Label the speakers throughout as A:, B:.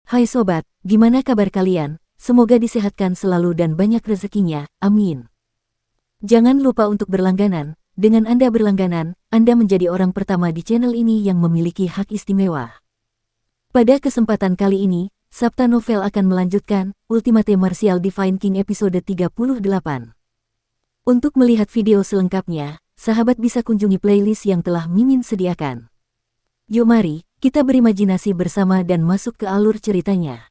A: Hai sobat, gimana kabar kalian? Semoga disehatkan selalu dan banyak rezekinya, amin. Jangan lupa untuk berlangganan. Dengan Anda berlangganan, Anda menjadi orang pertama di channel ini yang memiliki hak istimewa. Pada kesempatan kali ini, Sabta Novel akan melanjutkan Ultimate Martial Divine King episode 38. Untuk melihat video selengkapnya, sahabat bisa kunjungi playlist yang telah Mimin sediakan. Yuk mari, kita berimajinasi bersama dan masuk ke alur ceritanya.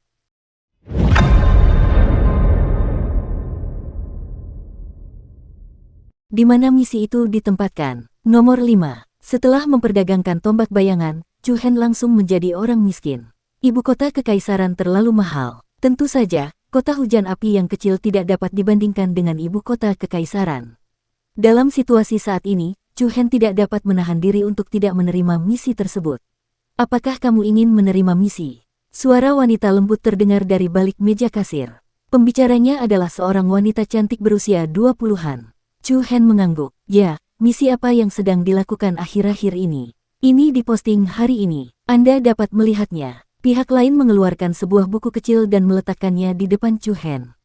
A: Di mana misi itu ditempatkan? Nomor 5. Setelah memperdagangkan tombak bayangan, Chu Hen langsung menjadi orang miskin. Ibu kota kekaisaran terlalu mahal. Tentu saja, kota hujan api yang kecil tidak dapat dibandingkan dengan ibu kota kekaisaran. Dalam situasi saat ini, Chu Hen tidak dapat menahan diri untuk tidak menerima misi tersebut. Apakah kamu ingin menerima misi? Suara wanita lembut terdengar dari balik meja kasir. Pembicaranya adalah seorang wanita cantik berusia 20-an. Chu Hen mengangguk. Ya, misi apa yang sedang dilakukan akhir-akhir ini? Ini diposting hari ini. Anda dapat melihatnya. Pihak lain mengeluarkan sebuah buku kecil dan meletakkannya di depan Chu Hen.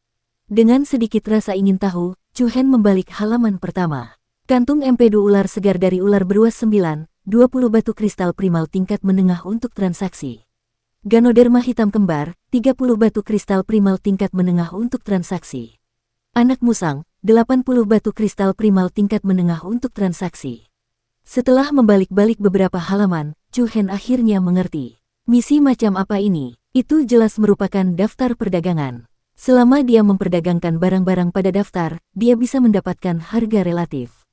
A: Dengan sedikit rasa ingin tahu, Chu Hen membalik halaman pertama. Kantung empedu ular segar dari ular beruas 9, 20 batu kristal primal tingkat menengah untuk transaksi. Ganoderma hitam kembar, 30 batu kristal primal tingkat menengah untuk transaksi. Anak musang, 80 batu kristal primal tingkat menengah untuk transaksi. Setelah membalik-balik beberapa halaman, Chu Hen akhirnya mengerti. Misi macam apa ini? Itu jelas merupakan daftar perdagangan. Selama dia memperdagangkan barang-barang pada daftar, dia bisa mendapatkan harga relatif.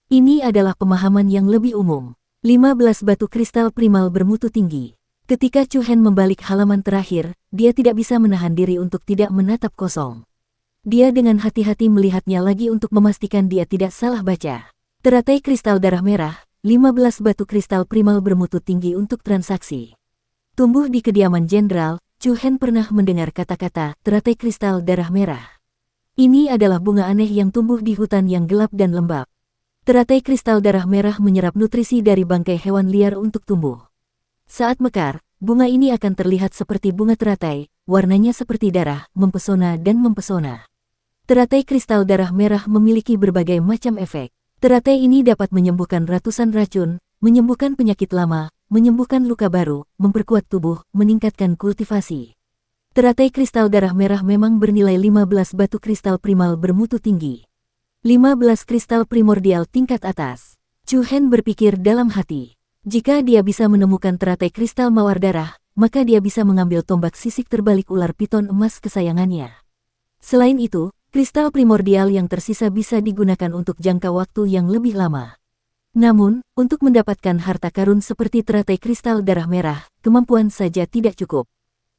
A: Ini adalah pemahaman yang lebih umum. 15 batu kristal primal bermutu tinggi. Ketika Chu Hen membalik halaman terakhir, dia tidak bisa menahan diri untuk tidak menatap kosong. Dia dengan hati-hati melihatnya lagi untuk memastikan dia tidak salah baca. Teratai kristal darah merah, 15 batu kristal primal bermutu tinggi untuk transaksi. Tumbuh di kediaman jenderal, Chu Hen pernah mendengar kata-kata teratai kristal darah merah. Ini adalah bunga aneh yang tumbuh di hutan yang gelap dan lembab. Teratai kristal darah merah menyerap nutrisi dari bangkai hewan liar untuk tumbuh. Saat mekar, bunga ini akan terlihat seperti bunga teratai, warnanya seperti darah, mempesona dan mempesona. Teratai kristal darah merah memiliki berbagai macam efek. Teratai ini dapat menyembuhkan ratusan racun, menyembuhkan penyakit lama, menyembuhkan luka baru, memperkuat tubuh, meningkatkan kultivasi. Teratai kristal darah merah memang bernilai 15 batu kristal primal bermutu tinggi. 15 kristal primordial tingkat atas. Chu Hen berpikir dalam hati. Jika dia bisa menemukan teratai kristal mawar darah, maka dia bisa mengambil tombak sisik terbalik ular piton emas kesayangannya. Selain itu, kristal primordial yang tersisa bisa digunakan untuk jangka waktu yang lebih lama. Namun, untuk mendapatkan harta karun seperti teratai kristal darah merah, kemampuan saja tidak cukup.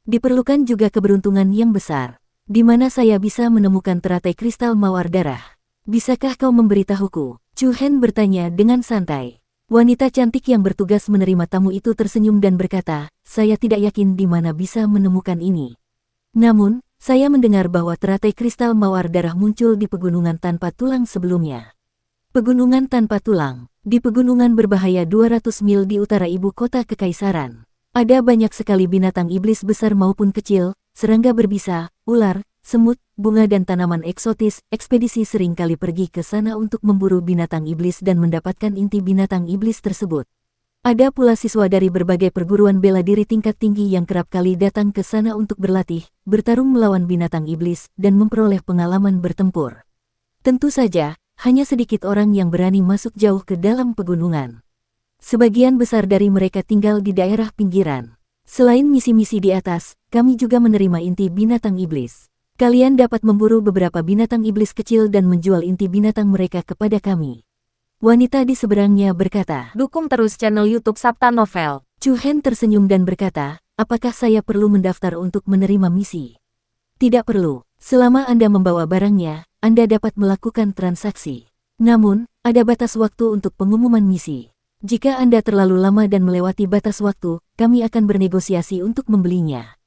A: Diperlukan juga keberuntungan yang besar. Di mana saya bisa menemukan teratai kristal mawar darah? Bisakah kau memberitahuku? Chu Hen bertanya dengan santai. Wanita cantik yang bertugas menerima tamu itu tersenyum dan berkata, saya tidak yakin di mana bisa menemukan ini. Namun, saya mendengar bahwa teratai kristal mawar darah muncul di pegunungan tanpa tulang sebelumnya. Pegunungan tanpa tulang. Di pegunungan berbahaya 200 mil di utara ibu kota kekaisaran. Ada banyak sekali binatang iblis besar maupun kecil, serangga berbisa, ular, semut, bunga dan tanaman eksotis. Ekspedisi sering kali pergi ke sana untuk memburu binatang iblis dan mendapatkan inti binatang iblis tersebut. Ada pula siswa dari berbagai perguruan bela diri tingkat tinggi yang kerap kali datang ke sana untuk berlatih, bertarung melawan binatang iblis, dan memperoleh pengalaman bertempur. Tentu saja, hanya sedikit orang yang berani masuk jauh ke dalam pegunungan. Sebagian besar dari mereka tinggal di daerah pinggiran. Selain misi-misi di atas, kami juga menerima inti binatang iblis. Kalian dapat memburu beberapa binatang iblis kecil dan menjual inti binatang mereka kepada kami. Wanita di seberangnya berkata,
B: Dukung terus channel YouTube Sabta Novel.
A: Chu Hen tersenyum dan berkata, apakah saya perlu mendaftar untuk menerima misi? Tidak perlu. Selama Anda membawa barangnya, Anda dapat melakukan transaksi. Namun, ada batas waktu untuk pengumuman misi. Jika Anda terlalu lama dan melewati batas waktu, kami akan bernegosiasi untuk membelinya.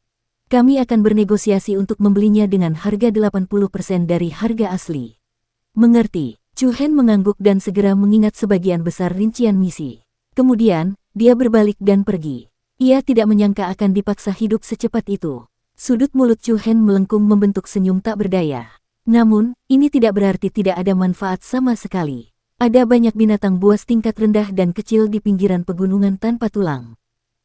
A: Kami akan bernegosiasi untuk membelinya dengan harga 80% dari harga asli. Mengerti? Chu Hen mengangguk dan segera mengingat sebagian besar rincian misi. Kemudian, dia berbalik dan pergi. Ia tidak menyangka akan dipaksa hidup secepat itu. Sudut mulut Chu Hen melengkung membentuk senyum tak berdaya. Namun, ini tidak berarti tidak ada manfaat sama sekali. Ada banyak binatang buas tingkat rendah dan kecil di pinggiran pegunungan tanpa tulang.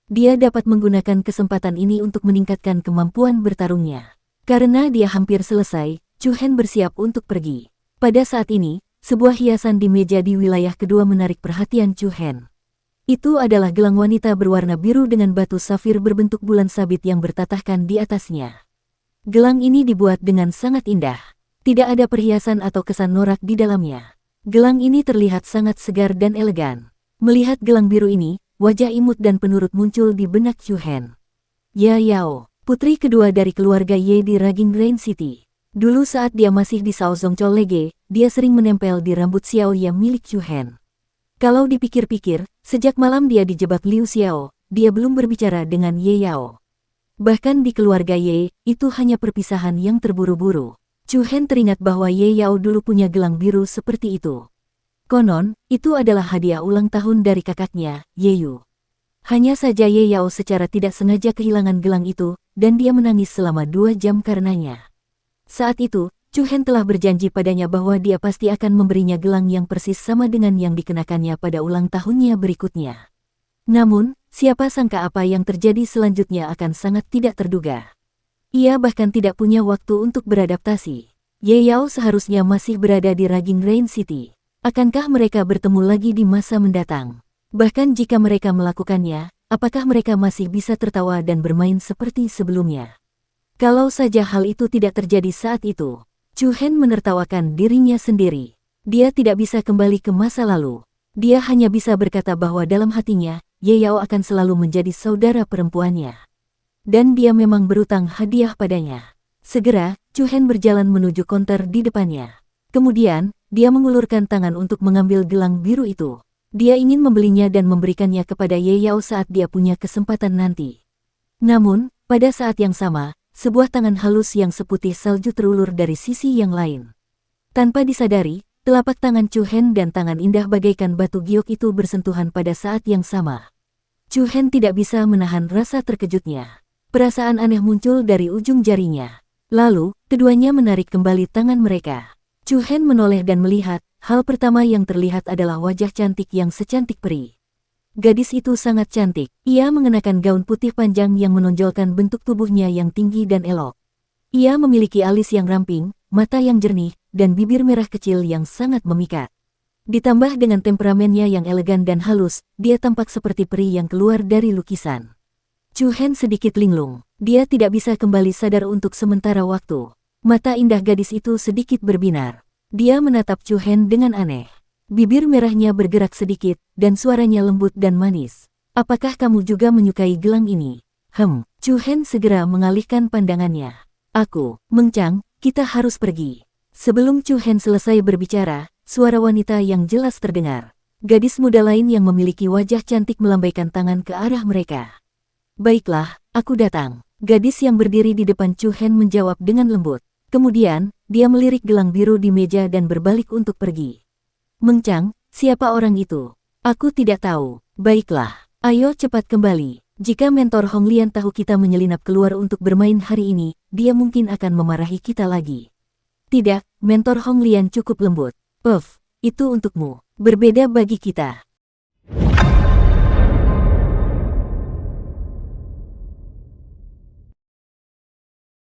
A: Dia dapat menggunakan kesempatan ini untuk meningkatkan kemampuan bertarungnya. Karena dia hampir selesai, Chu Hen bersiap untuk pergi. Pada saat ini, sebuah hiasan di meja di wilayah kedua menarik perhatian Chu Hen. Itu adalah gelang wanita berwarna biru dengan batu safir berbentuk bulan sabit yang bertatahkan di atasnya. Gelang ini dibuat dengan sangat indah. Tidak ada perhiasan atau kesan norak di dalamnya. Gelang ini terlihat sangat segar dan elegan. Melihat gelang biru ini, wajah imut dan penurut muncul di benak Chu Hen. Ya Yao, putri kedua dari keluarga Ye di Raging Rain City. Dulu saat dia masih di Shaozongchou Lege, dia sering menempel di rambut Xiao Ye milik Chu Hen. Kalau dipikir-pikir, sejak malam dia dijebak Liu Xiao, dia belum berbicara dengan Ye Yao. Bahkan di keluarga Ye, itu hanya perpisahan yang terburu-buru. Chu Hen teringat bahwa Ye Yao dulu punya gelang biru seperti itu. Konon, itu adalah hadiah ulang tahun dari kakaknya, Ye Yu. Hanya saja Ye Yao secara tidak sengaja kehilangan gelang itu, dan dia menangis selama 2 jam karenanya. Saat itu, Chu Hen telah berjanji padanya bahwa dia pasti akan memberinya gelang yang persis sama dengan yang dikenakannya pada ulang tahunnya berikutnya. Namun, siapa sangka apa yang terjadi selanjutnya akan sangat tidak terduga. Ia bahkan tidak punya waktu untuk beradaptasi. Ye Yao seharusnya masih berada di Raging Rain City. Akankah mereka bertemu lagi di masa mendatang? Bahkan jika mereka melakukannya, apakah mereka masih bisa tertawa dan bermain seperti sebelumnya? Kalau saja hal itu tidak terjadi saat itu, Chu Hen menertawakan dirinya sendiri. Dia tidak bisa kembali ke masa lalu. Dia hanya bisa berkata bahwa dalam hatinya, Ye Yao akan selalu menjadi saudara perempuannya. Dan dia memang berutang hadiah padanya. Segera, Chu Hen berjalan menuju konter di depannya. Kemudian, dia mengulurkan tangan untuk mengambil gelang biru itu. Dia ingin membelinya dan memberikannya kepada Ye Yao saat dia punya kesempatan nanti. Namun, pada saat yang sama, sebuah tangan halus yang seputih salju terulur dari sisi yang lain. Tanpa disadari, telapak tangan Chu Hen dan tangan indah bagaikan batu giok itu bersentuhan pada saat yang sama. Chu Hen tidak bisa menahan rasa terkejutnya. Perasaan aneh muncul dari ujung jarinya. Lalu, keduanya menarik kembali tangan mereka. Chu Hen menoleh dan melihat, hal pertama yang terlihat adalah wajah cantik yang secantik peri. Gadis itu sangat cantik. Ia mengenakan gaun putih panjang yang menonjolkan bentuk tubuhnya yang tinggi dan elok. Ia memiliki alis yang ramping, mata yang jernih, dan bibir merah kecil yang sangat memikat. Ditambah dengan temperamennya yang elegan dan halus, dia tampak seperti peri yang keluar dari lukisan. Chu Hen sedikit linglung. Dia tidak bisa kembali sadar untuk sementara waktu. Mata indah gadis itu sedikit berbinar. Dia menatap Chu Hen dengan aneh. Bibir merahnya bergerak sedikit, dan suaranya lembut dan manis. Apakah kamu juga menyukai gelang ini? Chu Hen segera mengalihkan pandangannya. Meng Chang, kita harus pergi. Sebelum Chu Hen selesai berbicara, suara wanita yang jelas terdengar. Gadis muda lain yang memiliki wajah cantik melambaikan tangan ke arah mereka. Baiklah, aku datang. Gadis yang berdiri di depan Chu Hen menjawab dengan lembut. Kemudian, dia melirik gelang biru di meja dan berbalik untuk pergi. Meng Chang, siapa orang itu? Aku tidak tahu. Baiklah, ayo cepat kembali. Jika mentor Hong Lian tahu kita menyelinap keluar untuk bermain hari ini, dia mungkin akan memarahi kita lagi. Tidak, mentor Hong Lian cukup lembut. Puff, itu untukmu. Berbeda bagi kita.